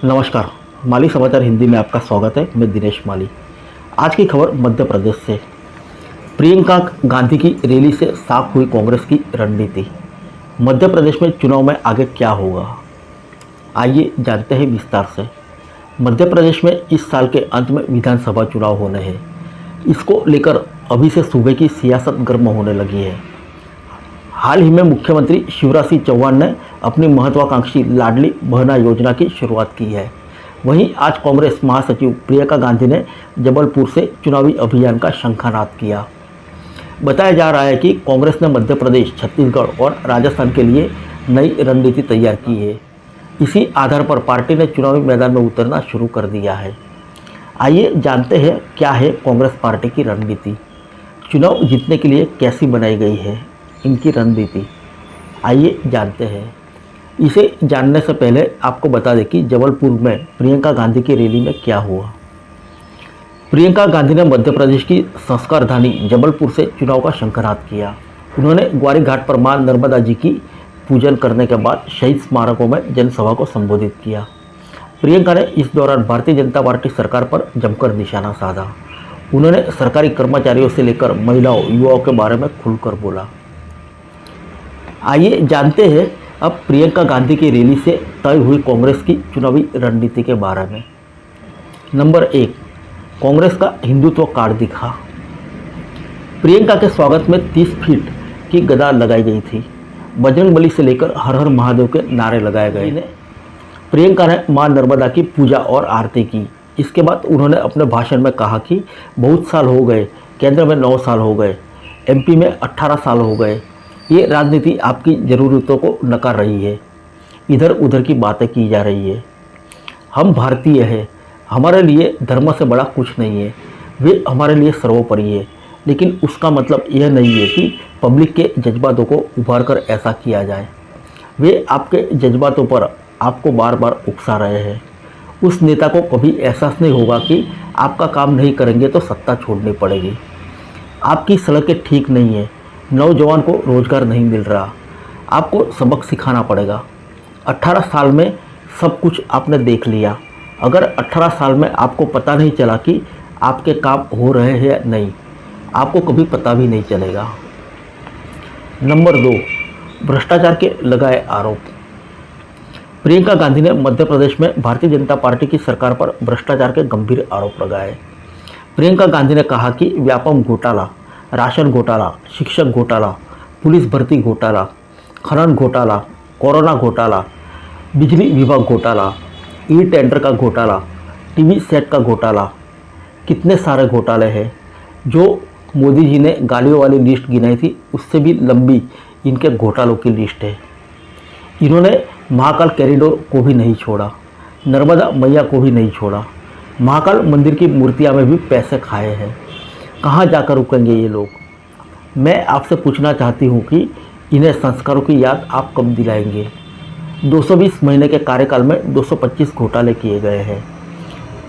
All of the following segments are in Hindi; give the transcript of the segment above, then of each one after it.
नमस्कार। माली समाचार हिंदी में आपका स्वागत है। मैं दिनेश माली। आज की खबर मध्य प्रदेश से। प्रियंका गांधी की रैली से साफ हुई कांग्रेस की रणनीति। मध्य प्रदेश में चुनाव में आगे क्या होगा, आइए जानते हैं विस्तार से। मध्य प्रदेश में इस साल के अंत में विधानसभा चुनाव होने हैं। इसको लेकर अभी से सूबे की सियासत गर्म होने लगी है। हाल ही में मुख्यमंत्री शिवराज सिंह चौहान ने अपनी महत्वाकांक्षी लाडली बहना योजना की शुरुआत की है। वहीं आज कांग्रेस महासचिव प्रियंका गांधी ने जबलपुर से चुनावी अभियान का शंखानाद किया। बताया जा रहा है कि कांग्रेस ने मध्य प्रदेश, छत्तीसगढ़ और राजस्थान के लिए नई रणनीति तैयार की है। इसी आधार पर पार्टी ने चुनावी मैदान में उतरना शुरू कर दिया है। आइए जानते हैं क्या है कांग्रेस पार्टी की रणनीति। चुनाव जीतने के लिए कैसी बनाई गई है इनकी रणनीति, आइए जानते हैं। इसे जानने से पहले आपको बता दें कि जबलपुर में प्रियंका गांधी की रैली में क्या हुआ। प्रियंका गांधी ने मध्य प्रदेश की संस्कार धानी जबलपुर से चुनाव का शंखनाद किया। उन्होंने ग्वारी घाट पर मां नर्मदा जी की पूजन करने के बाद शहीद स्मारकों में जनसभा को संबोधित किया। प्रियंका ने इस दौरान भारतीय जनता पार्टी सरकार पर जमकर निशाना साधा। उन्होंने सरकारी कर्मचारियों से लेकर महिलाओं, युवाओं के बारे में खुलकर बोला। आइए जानते हैं अब प्रियंका गांधी की रैली से तय हुई कांग्रेस की चुनावी रणनीति के बारे में। नंबर 1, कांग्रेस का हिंदुत्व कार्ड दिखा। प्रियंका के स्वागत में 30 फीट की गदा लगाई गई थी। बजरंगबली से लेकर हर हर महादेव के नारे लगाए गए। प्रियंका ने मां नर्मदा की पूजा और आरती की। इसके बाद उन्होंने अपने भाषण में कहा कि बहुत साल हो गए, केंद्र में 9 साल हो गए, एमपी में 18 साल हो गए। ये राजनीति आपकी ज़रूरतों को नकार रही है, इधर उधर की बातें की जा रही है। हम भारतीय हैं, हमारे लिए धर्म से बड़ा कुछ नहीं है, वे हमारे लिए सर्वोपरि है। लेकिन उसका मतलब यह नहीं है कि पब्लिक के जज्बातों को उभार कर ऐसा किया जाए। वे आपके जज्बातों पर आपको बार बार उकसा रहे हैं। उस नेता को कभी एहसास नहीं होगा कि आपका काम नहीं करेंगे तो सत्ता छोड़नी पड़ेगी। आपकी सड़कें ठीक नहीं है, नौजवान को रोज़गार नहीं मिल रहा, आपको सबक सिखाना पड़ेगा। 18 साल में सब कुछ आपने देख लिया। अगर 18 साल में आपको पता नहीं चला कि आपके काम हो रहे हैं या नहीं, आपको कभी पता भी नहीं चलेगा। नंबर 2, भ्रष्टाचार के लगाए आरोप। प्रियंका गांधी ने मध्य प्रदेश में भारतीय जनता पार्टी की सरकार पर भ्रष्टाचार के गंभीर आरोप लगाए। प्रियंका गांधी ने कहा कि व्यापम घोटाला, राशन घोटाला, शिक्षक घोटाला, पुलिस भर्ती घोटाला, खनन घोटाला, कोरोना घोटाला, बिजली विभाग घोटाला, ई टेंडर का घोटाला, टीवी सेट का घोटाला, कितने सारे घोटाले हैं। जो मोदी जी ने गालियों वाली लिस्ट गिनाई थी उससे भी लंबी इनके घोटालों की लिस्ट है। इन्होंने महाकाल कॉरिडोर को भी नहीं छोड़ा, नर्मदा मैया को भी नहीं छोड़ा, महाकाल मंदिर की मूर्तियां में भी पैसे खाए हैं। कहाँ जाकर रुकेंगे ये लोग। मैं आपसे पूछना चाहती हूँ कि इन्हें संस्कारों की याद आप कब दिलाएंगे। 220 महीने के कार्यकाल में 225 घोटाले किए गए हैं।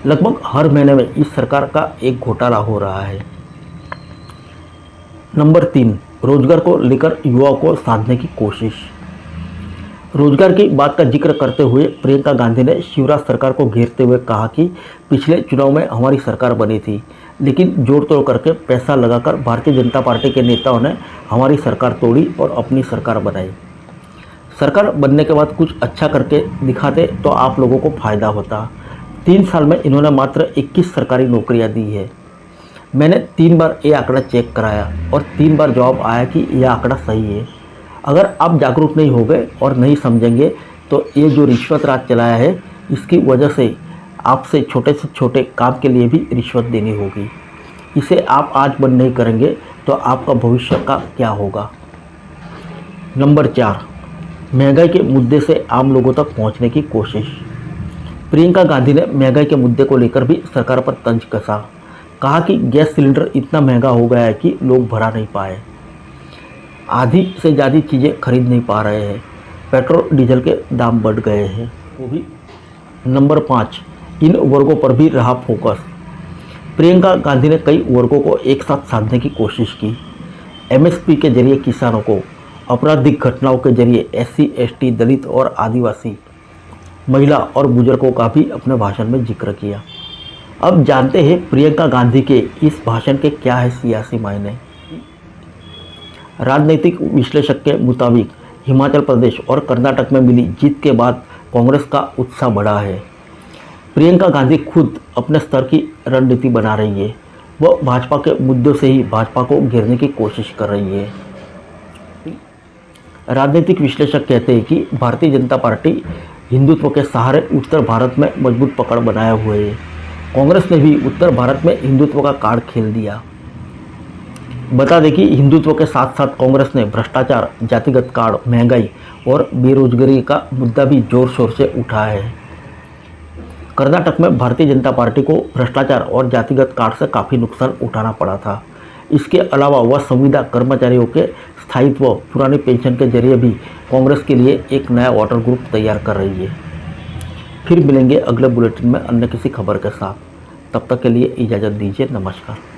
लगभग हर महीने में इस सरकार का एक घोटाला हो रहा है। नंबर 3, रोजगार को लेकर युवाओं को साधने की कोशिश। रोजगार की बात का जिक्र करते हुए प्रियंका गांधी ने शिवराज सरकार को घेरते हुए कहा कि पिछले चुनाव में हमारी सरकार बनी थी, लेकिन जोड़ तोड़ करके पैसा लगाकर भारतीय जनता पार्टी के नेताओं ने हमारी सरकार तोड़ी और अपनी सरकार बनाई। सरकार बनने के बाद कुछ अच्छा करके दिखाते तो आप लोगों को फ़ायदा होता। 3 साल में इन्होंने मात्र 21 सरकारी नौकरियां दी है। मैंने 3 बार ये आंकड़ा चेक कराया और 3 बार जवाब आया कि यह आंकड़ा सही है। अगर आप जागरूक नहीं हो गए और नहीं समझेंगे तो ये जो रिश्वत राज चलाया है, इसकी वजह से आपसे छोटे से छोटे काम के लिए भी रिश्वत देनी होगी। इसे आप आज बंद नहीं करेंगे तो आपका भविष्य का क्या होगा। नंबर 4, महंगाई के मुद्दे से आम लोगों तक पहुंचने की कोशिश। प्रियंका गांधी ने महंगाई के मुद्दे को लेकर भी सरकार पर तंज कसा। कहा कि गैस सिलेंडर इतना महंगा हो गया है कि लोग भरा नहीं पाए, आधी से ज़्यादा चीज़ें खरीद नहीं पा रहे हैं, पेट्रोल डीजल के दाम बढ़ गए हैं वो भी। नंबर 5, इन वर्गों पर भी रहा फोकस। प्रियंका गांधी ने कई वर्गों को एक साथ साधने की कोशिश की। एमएसपी के जरिए किसानों को, आपराधिक घटनाओं के जरिए SC, ST, दलित और आदिवासी, महिला और बुजुर्गों का भी अपने भाषण में जिक्र किया। अब जानते हैं प्रियंका गांधी के इस भाषण के क्या है सियासी मायने। राजनीतिक विश्लेषक के मुताबिक हिमाचल प्रदेश और कर्नाटक में मिली जीत के बाद कांग्रेस का उत्साह बढ़ा है। प्रियंका गांधी खुद अपने स्तर की रणनीति बना रही है। वह भाजपा के मुद्दों से ही भाजपा को घेरने की कोशिश कर रही है। राजनीतिक विश्लेषक कहते हैं कि भारतीय जनता पार्टी हिंदुत्व के सहारे उत्तर भारत में मजबूत पकड़ बनाए हुए है। कांग्रेस ने भी उत्तर भारत में हिंदुत्व का कार्ड खेल दिया। बता दें कि हिंदुत्व के साथ साथ कांग्रेस ने भ्रष्टाचार, जातिगत कार्ड, महंगाई और बेरोजगारी का मुद्दा भी जोर शोर से उठाया है। कर्नाटक में भारतीय जनता पार्टी को भ्रष्टाचार और जातिगत कार्ड से काफ़ी नुकसान उठाना पड़ा था। इसके अलावा वह संविदा कर्मचारियों के स्थायित्व, पुरानी पेंशन के जरिए भी कांग्रेस के लिए एक नया वोटर ग्रुप तैयार कर रही है। फिर मिलेंगे अगले बुलेटिन में अन्य किसी खबर के साथ। तब तक के लिए इजाज़त दीजिए। नमस्कार।